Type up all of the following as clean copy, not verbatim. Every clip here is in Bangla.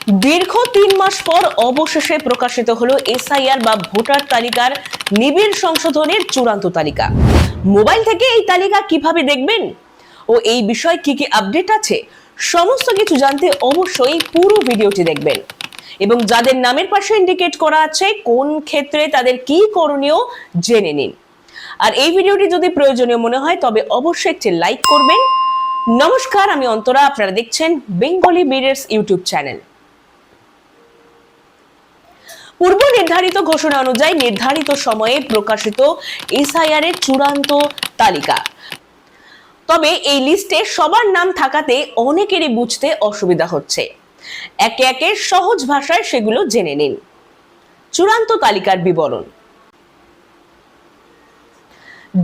দীর্ঘ 3 মাস পর অবশেষে প্রকাশিত হলো এসআইআর বা ভোটার তালিকার নিবিড় সংশোধনের চূড়ান্ত তালিকা। মোবাইল থেকে এই তালিকা কিভাবে দেখবেন ও এই বিষয়ে কি কি আপডেট আছে সমস্ত কিছু জানতে অবশ্যই পুরো ভিডিওটি দেখবেন এবং যাদের নামের পাশে ইন্ডিকেট করা আছে কোন ক্ষেত্রে তাদের কি করণীয় জেনে নিন। আর এই ভিডিওটি যদি প্রয়োজনীয় মনে হয় তবে অবশ্যই একটি লাইক করবেন। নমস্কার, আমি অন্তরা, আপনারা দেখছেন বেঙ্গলি বিডার্স ইউটিউব চ্যানেল। পূর্ব নির্ধারিত ঘোষণা অনুযায়ী নির্ধারিত সময়ে প্রকাশিত এসআইআর এর চূড়ান্ত তালিকা। তবে এই লিস্টে সবার নাম থাকাতে অনেকেরই বুঝতে অসুবিধা হচ্ছে। একে একে সহজ ভাষায় সেগুলো জেনে নিন। চূড়ান্ত তালিকার বিবরণ।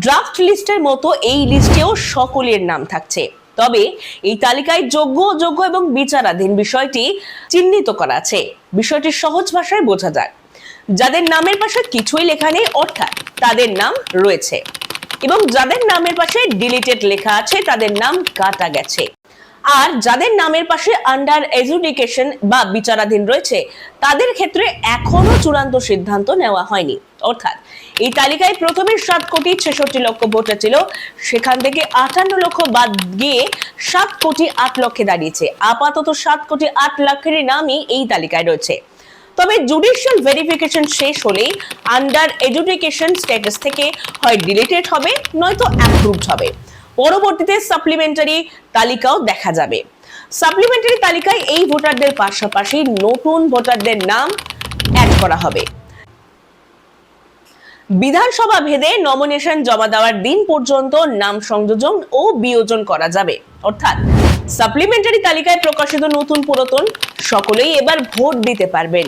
ড্রাফট লিস্টের মতো এই লিস্টেও সকলের নাম থাকছে, তবে এই তালিকায় যোগ্য অযোগ্য এবং বিচারাধীন বিষয়টি চিহ্নিত করা আছে। বিষয়টি সহজ ভাষায় বোঝা যায়। যাদের নামের পাশে কিছুই লেখা নেই অর্থাৎ তাদের নাম রয়েছে, এবং যাদের নামের পাশে ডিলিটেড লেখা আছে তাদের নাম কাটা গেছে। আর যাদের নামের পাশে আন্ডার এডুকেশন বা বিচারাধীন রয়েছে তাদের ক্ষেত্রে এখনো চূড়ান্ত সিদ্ধান্ত নেওয়া হয়নি। অর্থাৎ এই তালিকায় প্রথমে 7,66,00,000 ভোটার ছিল, সেখান থেকে 58 লক্ষ বাদ গিয়ে 7,08,00,000 দাঁড়িয়েছে। আপাতত 7,08,00,000 নামই এই তালিকায় রয়েছে। তবে জুডিশিয়াল ভেরিফিকেশন শেষ হলেই আন্ডার এডুকেশন স্ট্যাটাস থেকে হয় ডিলিটেড হবে নয়তো অ্যাপ্রুভড হবে। পরবর্তীতে সাপ্লিমেন্টারি তালিকাও দেখা যাবে। সাপ্লিমেন্টারি তালিকায় এই ভোটারদের পাশাপাশি নতুন ভোটারদের নাম অ্যাড করা হবে। বিধানসভা ভেদে নমিনেশন জমা দেওয়ার দিন পর্যন্ত নাম সংযোজন ও বিয়োজন করা যাবে। অর্থাৎ সাপ্লিমেন্টারি তালিকায় প্রকাশিত নতুন পুরাতন সকলেই এবার ভোট দিতে পারবেন।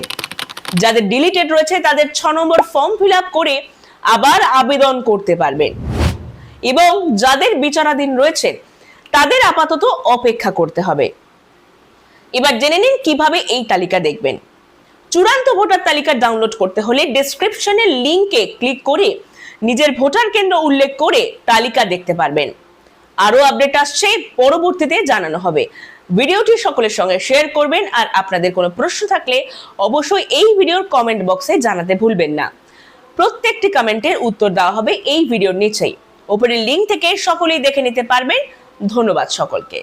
যাদের ডিলিটেড রয়েছে তাদের 6 নম্বর ফর্ম ফিল আপ করে আবার আবেদন করতে পারবেন, এবং যাদের বিচারাধীন রয়েছে তাদের আপাতত অপেক্ষা করতে হবে। এবার জেনে নিন কিভাবে এই তালিকা দেখবেন। চূড়ান্ত ভোটার তালিকা ডাউনলোড করতে হলে ডেসক্রিপশনের লিংকে ক্লিক করে নিজের ভোটার কেন্দ্র উল্লেখ করে তালিকা দেখতে পারবেন। আরো আপডেট আসছে, পরবর্তীতে জানানো হবে। ভিডিওটি সকলের সঙ্গে শেয়ার করবেন, আর আপনাদের কোনো প্রশ্ন থাকলে অবশ্যই এই ভিডিওর কমেন্ট বক্সে জানাতে ভুলবেন না। প্রত্যেকটি কমেন্টের উত্তর দেওয়া হবে এই ভিডিওর নিচেই। উপরের লিংক থেকে সকলেই দেখে নিতে পারবেন। ধন্যবাদ সকলকে।